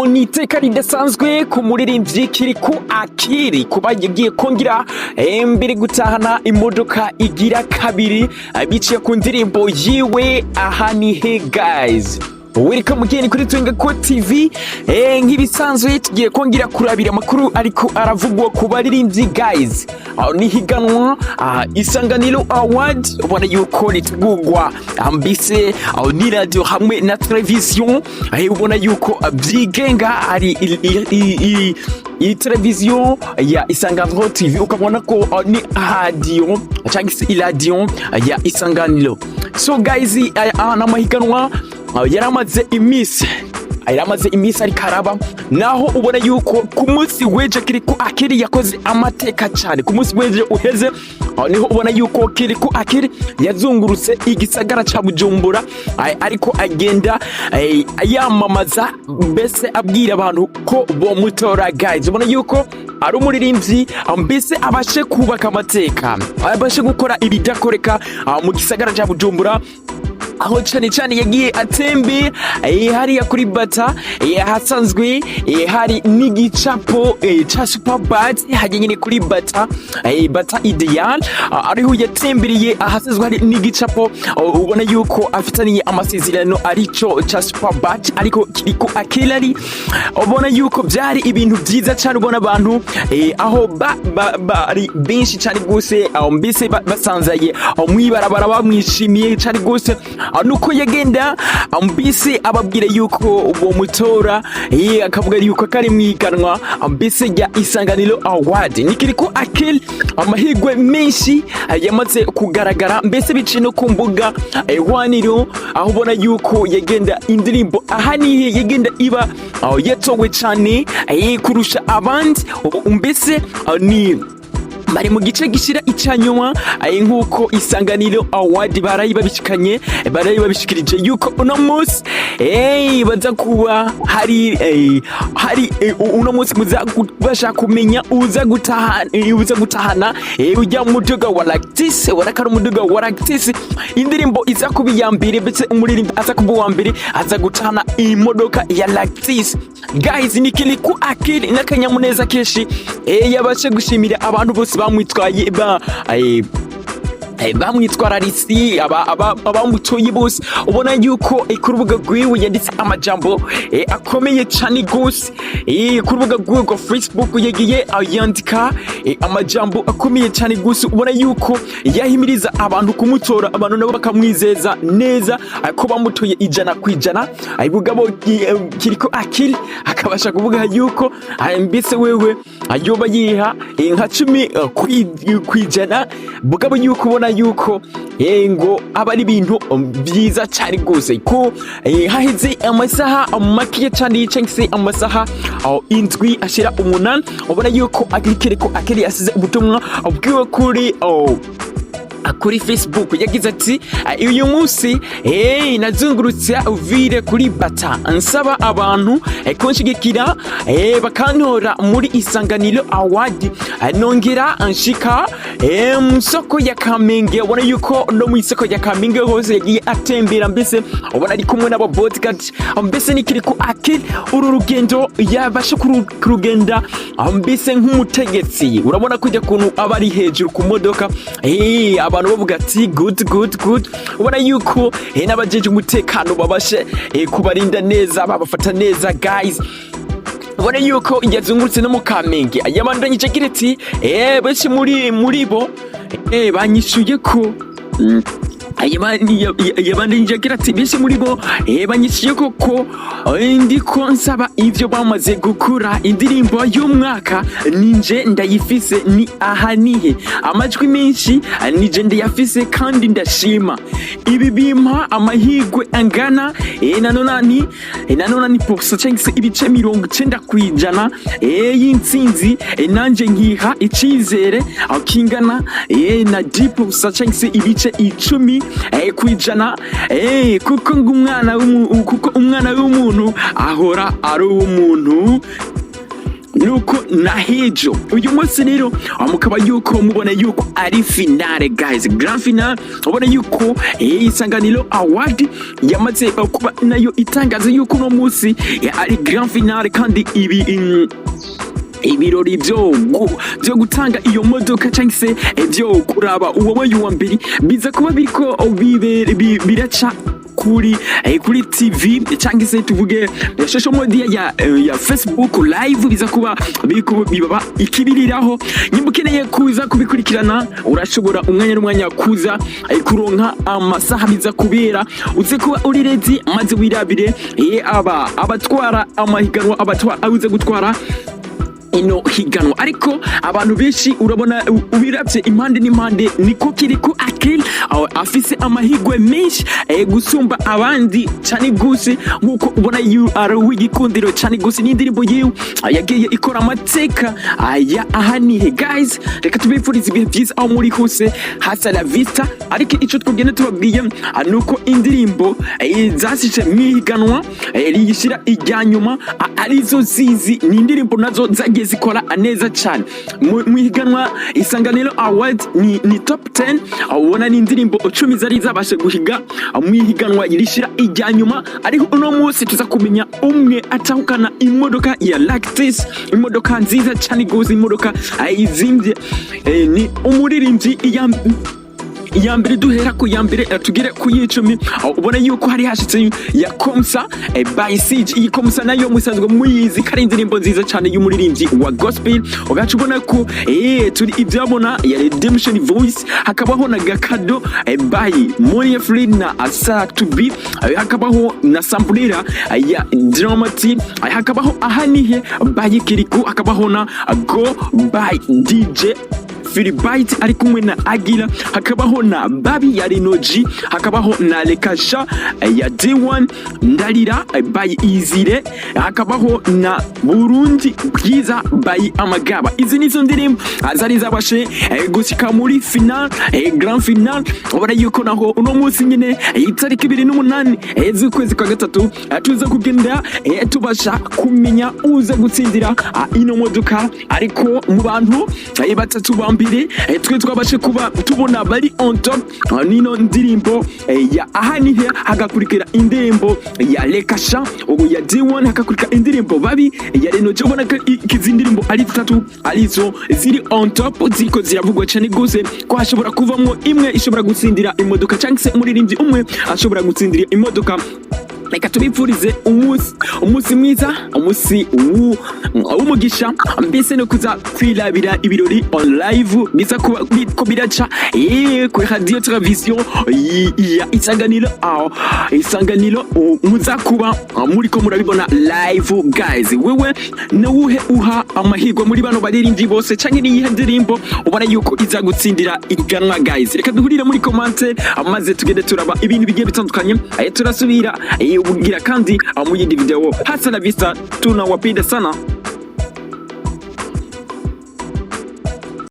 ni iteka ridasanzwe ku muririmbyi Kirikou Akili kuba yagiye kongera mbere gutahana imodoka igira kabiri biciye ku ndirimbo yiwe aha ni he guys. Welcome again kuri Kirikou TV. Nk'ibisanzwe tugiye kongera kurabira amakuru ariko aravugwa ku baririmbyi guys. Ni higanwa Isanganiro Award ubona yuko ritegurwa ambise ni radio hamwe na television. Ubona yuko byigenga ari i television ya Isanganiro TV ukabonako ni radio cyangwa se radio ya Isanganiro. So guys n'amahiganwa yaramaze imisi ari karaba naho ubona yuko ku munsi weje Kirikou Akili yakoze amateka cyane. Ku munsi weje uheze niho ubona yuko Kirikou Akili yazungurutse igisagara cabujumbura ariko agenda yamamaza mbese abwira abantu ko BAMUTORE guys. Ubona yuko ari umuririmbyi mbese abashe kubaka amateka, abashe gukora ibidakoreka mu gisagara cabujumbura aho cyane yagiye atembe hariya kuri bata hasanzwe hari n'igicapo cha superbat hajye nyine kuri bata ideal ariho yatemberiye ahasizwe hari n'igicapo ubona yuko afitaniye amasezerano arico cha superbat ariko Kirikou Akili ubona yuko byari ibintu byiza cyane. Ubona abantu aho bari benshi cyane gose mbese basanzaye mwibarabara bamwishimiye cyane gose nuko yagenda mbese ababwire yuko BAMUTORE akavuga yuko kari mwiganwa mbese ya Isanganiro Award. Ni Kirikou Akili amahigwe menshi yamaze kugaragara mbese bicino ku mbuga hwaniro aho ubona yuko yagenda indirimbo ahaniye yagenda iba yatowe cyane kurusha abandi mbese ni bari mu gice gishira icyanyuma nkuko Isanganiro Award barayibabishikirije yuko uno munsi baza kuba hari uno munsi muzabasha kumenya uza gutahana ujya mu muduga wa Lactis warakara umuduga wa Lactis indirimbo iza kubiyambire ndetse umuririmbi aza kuba wa mbere aza gutahana imodoka ya Lactis guys. Ni Kirikou Akili n'akanyamuneza keshi yabashe gushimira abantu bose bamwitwaye bamwitwara risi abamutoye bose. Ubona yuko ku rubuga rwiwe yanditse amajambo akomeye cyane gose ku rubuga rwa Facebook yagiye yandika amajambo akomeye cyane gose. Ubona yuko yahimiriza abantu kumutora, abantu nabo bakamwizeza neza ko bamutoye ijana kwijana. Bugabo Kirikou Akili akabasha kuvuga yuko mbese wewe ayoba yiha nka 10 kwijana. Bugabo yuko ubona yuko ngo abari ibintu byiza cyane gose ko haheze amasaha make cyane cyangwa amasaha indwi ashira 8 ubona yuko Kirikou Akili yasize ubutumwa bwiwe kuri Facebook yagize ati uyu munsi nazungurutse uvire kuri bata nsaba abantu konshigikira bakantora muri Isanganiro Award nongera anshika musoko ya Kamenge. Ubona yuko no mu isoko ya Kamenge hose yagiye atembera mbese ubona ari kumwe n'aba bodyguard mbese ni Kirikou Akili uru rugendo yabashe kurugenda mbese nk'umutegetsi. Urabona kujya kuntu abari hejuru ku modoka abantu bavuga ati good. Ubona yuko n'abajeje umutekano babashe kubarinda neza babafata neza guys. Ubona yuko yazungurutse no mu Kamenge yabandanyije kireti benshi muri bo banyishuye ko yabandanyije kireti benshi muri bo banyishuye ko ndiko nsaba ivyo bamaze gukura indirimbo y'umwaka ninje ndayifise ni ahanihe amajwi menshi nije ndayafise kandi ndashima ibi bimpa amahigwe angana nanonani % ibice 90 kwijana y'intsinzi nanje nkiha icizere akingana na 10% ibice 10 kwijana kuko umwana w'umuntu ahora ari umuntu nuko nahejo uyu munsi rero mukaba yuko mubona yuko ari finale guys, grand finale. Ubona yuko isanganiro award yamaze kuba nayo itangaza yuko no munsi ari grand finale, kandi ibirori byo gutanga iyo modoka cyangwa se byo kuraba uwabaye uwa mbere biza kuba biriko biraca kuri TV cyangwa se tuvuge social media ya Facebook live, biza kuba bibaba ikibiriraho. Nyimba ukeneye kuza kubikurikirana urashobora umwanya n'umwanya kuza kuronka amasaha biza kubera, uze kuba uri ready maze wirabire abatwara amahiganwa, abuze gutwara ino higanwa. Ariko abantu benshi urabona ubiravye impande n'impande niko Kirikou afise amahigwe menshi gusumba abandi cyane guse, nkuko ubona ari w'igikundiro cyane guse. N'indirimbo yiwe yagiye ikora amateka ahanihe guys. Reka tubifurize ibihe byiza aho muri hose, hasta la vista. Ariko ico twogenda tubabwiye nuko indirimbo zasije mwihiganwa riyishira ijyanyuma arizo zizi, ni indirimbo nazo zagiye zikora neza cyane mwihiganwa isanganiro award. Ni top 10. Ubona ni indirimbo 10 zari zabashe guhiga mwihiganwa irishira ijyanyuma. Ariko uno munsi tuza kumenya umwe atahukana imodoka ya Lactis, imodoka nziza cyane gose, imodoka ayizimbye. Ni umuririmbyi iya mbere, duhera ku ya mbere tugere ku y'icumi. Ubona yuko hari hashitse ya Komsa by Siege. Iyi Komsa nayo musanzwe muyizi kari indirimbo nziza cyane y'umuririmbyi wa gospel. Ugaca ubona ko turi ibyabona ya Redemption Voice, hakabaho na Gakado by Moriya Free na Asa to be, hakabaho na Samplera ya Dramati, hakabaho ahanihe by Kirikou, hakabaho na Go by DJ Filibite ari kumwe na Agira, hakabaho na Babi ya Rinoji, hakabaho na Lekasha ya D1 Ndalira by Izire, hakabaho na Burundi Bwiza by Amagaba. Izi nizo ndirimbo zari zabashe gusika muri final, grand final. Ubona yuko naho uno munsi nyine itariki 28 z'ukwezi kwa gatatu tuza kugenda tubasha kumenya uza gutsindira ino modoka. Ariko mu bantu batatu bambire twe twabashe kuba tubona bari on top nino ndirimbo ya ahanihe, hagakurikira indirimbo ya Lekasha ubu ya D1, hagakurikira indirimbo Babi ya Renoje. Ubona ko izi ndirimbo ari 3 arizo ziri on top, ziko ziravugwa cyane gose ko hashobora kuvamwo imwe ishobora gutsindira imodoka, cyangwa se umuririmbyi umwe ashobora gutsindira imodoka. Reka tubipfurize umunsi mwiza, umunsi w'umugisha, mbese no kuza kwirabira ibirori on live biza ko biraca ku radio television ya isanganiro muzakuba muriko murabibona live guys. Wewe nawuhe uha amahirwe muri bano baririmbyi bose, canke niyihe ndirimbo ubona yuko iza gutsindira iganwa guys? Reka duhurire muri commentaire amaze tugende turaba ibintu bigiye bitandukanye, turasubira ubugira kandi mu yindi video. Hasta la vista, tunawapenda sana.